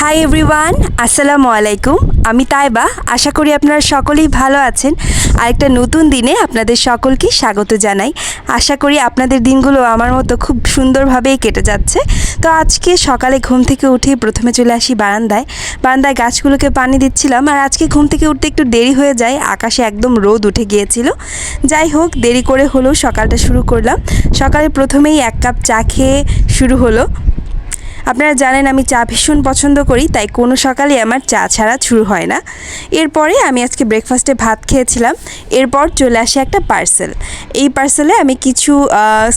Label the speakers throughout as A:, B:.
A: Hi everyone, আসসালামু আলাইকুম। আমি তাইবা। আশা করি আপনারা সকলেই ভালো আছেন। আরেকটা নতুন দিনে আপনাদের সকলকে স্বাগত জানাই। আশা করি আপনাদের দিনগুলো আমার মতো খুব সুন্দরভাবেই কেটে যাচ্ছে। তো আজকে সকালে ঘুম থেকে উঠে প্রথমে চলে আসি বারান্দায় গাছগুলোকে পানি দিচ্ছিলাম। আর আজকে ঘুম থেকে উঠতে একটু দেরি হয়ে যায়, আকাশে একদম রোদ উঠে গিয়েছিল। যাই হোক, দেরি করে হলেও সকালটা শুরু করলাম। সকালে প্রথমেই 1 কাপ চা খেয়ে শুরু হলো। আপনারা জানেন আমি চা ভীষণ পছন্দ করি, তাই কোনো সকালে আমার চা ছাড়া শুরু হয় না। এরপরে আমি আজকে ব্রেকফাস্টে ভাত খেয়েছিলাম। এরপর চলে আসে একটা পার্সেল। এই পার্সেলে আমি কিছু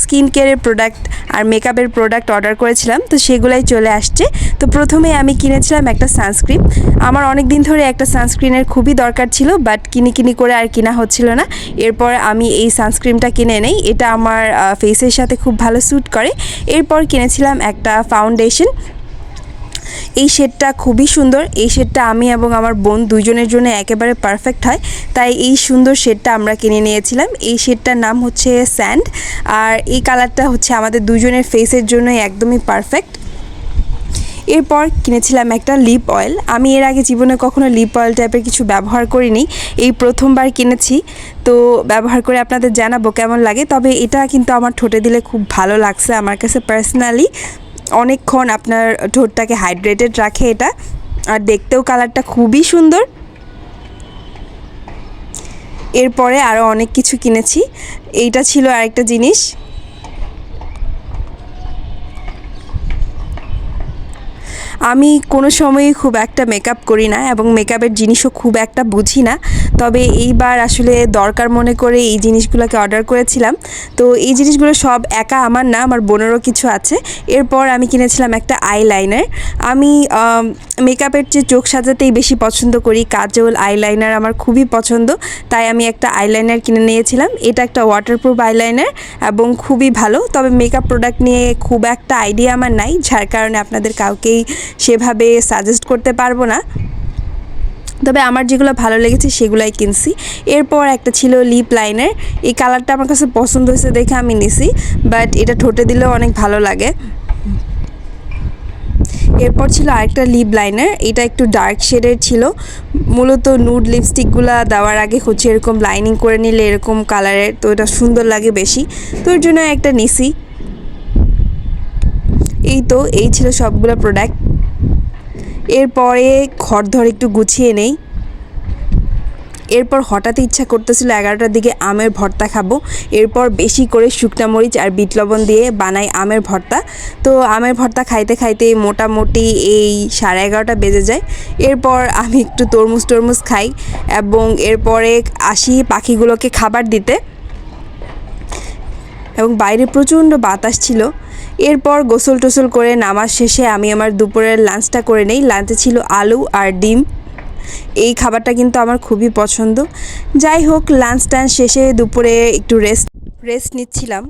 A: স্কিন কেয়ারের প্রোডাক্ট আর মেকআপের প্রোডাক্ট অর্ডার করেছিলাম, তো সেগুলাই চলে আসছে। তো প্রথমে আমি কিনেছিলাম একটা সানস্ক্রিন। আমার অনেক দিন ধরে একটা সানস্ক্রিনের খুবই দরকার ছিল, বাট কিনি করে আর কিনা হচ্ছিল না। এরপর আমি এই সানস্ক্রিনটা কিনে নেই, এটা আমার ফেসের সাথে খুব ভালো স্যুট করে। এরপর কিনেছিলাম একটা ফাউন্ডেশন। এই শেডটা খুবই সুন্দর। এই শেডটা আমি এবং আমার বোন দুইজনের জন্য একেবারে পারফেক্ট হয়, তাই এই সুন্দর শেডটা আমরা কিনে নিয়েছিলাম। এই শেডটার নাম হচ্ছে স্যান্ড, আর এই কালারটা হচ্ছে আমাদের দুজনের ফেসের জন্য একদমই পারফেক্ট। এরপর কিনেছিলাম একটা লিপ অয়েল। আমি এর আগে জীবনে কখনো লিপ অয়েল টাইপের কিছু ব্যবহার করিনি, এই প্রথমবার কিনেছি। তো ব্যবহার করে আপনাদের জানাবো কেমন লাগে। তবে এটা কিন্তু আমার ঠোঁটে দিলে খুব ভালো লাগছে আমার কাছে পার্সোনালি। অনেকক্ষণ আপনার ঠোঁটটাকে হাইড্রেটেড রাখে এটা, আর দেখতেও কালারটা খুবই সুন্দর। এরপরে আরও অনেক কিছু কিনেছি। এইটা ছিল আরেকটা জিনিস। আমি কোনো সময়ই খুব একটা মেকআপ করি না এবং মেকআপের জিনিসও খুব একটা বুঝি না। তবে এইবার আসলে দরকার মনে করে এই জিনিসগুলোকে অর্ডার করেছিলাম। তো এই জিনিসগুলো সব একা আমার না, আমার বোনেরও কিছু আছে। এরপর আমি কিনেছিলাম একটা আইলাইনার। আমি মেকআপের চেয়ে চোখ সাজাতেই বেশি পছন্দ করি, কাজল আইলাইনার আমার খুবই পছন্দ। তাই আমি একটা আইলাইনার কিনে নিয়েছিলাম। এটা একটা ওয়াটারপ্রুফ আইলাইনার এবং খুবই ভালো। তবে মেকআপ প্রোডাক্ট নিয়ে খুব একটা আইডিয়া আমার নাই, যার কারণে আপনাদের কাউকেই সেভাবে সাজেস্ট করতে পারবো না। তবে আমার যেগুলো ভালো লেগেছে সেগুলাই কিনছি। এরপর একটা ছিল লিপ লাইনার। এই কালারটা আমার কাছে পছন্দ হয়েছে দেখে আমি নিছি, বাট এটা ঠোঁটে দিলেও অনেক ভালো লাগে। এরপর ছিল আরেকটা লিপ লাইনার। এটা একটু ডার্ক শেডের ছিল। মূলত নুড লিপস্টিকগুলো দেওয়ার আগে হচ্ছে এরকম লাইনিং করে নিলে এরকম কালারের, তো এটা সুন্দর লাগে বেশি, তো এর জন্য একটা নিছি। এই ছিল সবগুলো প্রোডাক্ট। এরপরে ঘরদর একটু গুছিয়ে নেই। এরপর হঠাৎ ইচ্ছা করতেছিল 11টার দিকে আমের ভর্তা খাবো। এরপর বেশি করে শুকনা মরিচ আর বিট লবণ দিয়ে বানাই আমের ভর্তা। তো আমের ভর্তা খাইতে খাইতে মোটামুটি এই 11:30 বেজে যায়। এরপর আমি একটু তরমুজ খাই এবং এরপরে আসি পাখিগুলোকে খাবার দিতে, এবং বাইরে প্রচণ্ড বাতাস ছিল। এরপর গোসল টোসল করে নামাজ শেষে আমি আমার দুপুরের লাঞ্চটা করে নেই। লাঞ্চে ছিল আলু আর ডিম। এই খাবারটা কিন্তু আমার খুবই পছন্দ। যাই হোক, লাঞ্চ টাঞ্চ শেষে দুপুরে একটু রেস্ট নিচ্ছিলাম।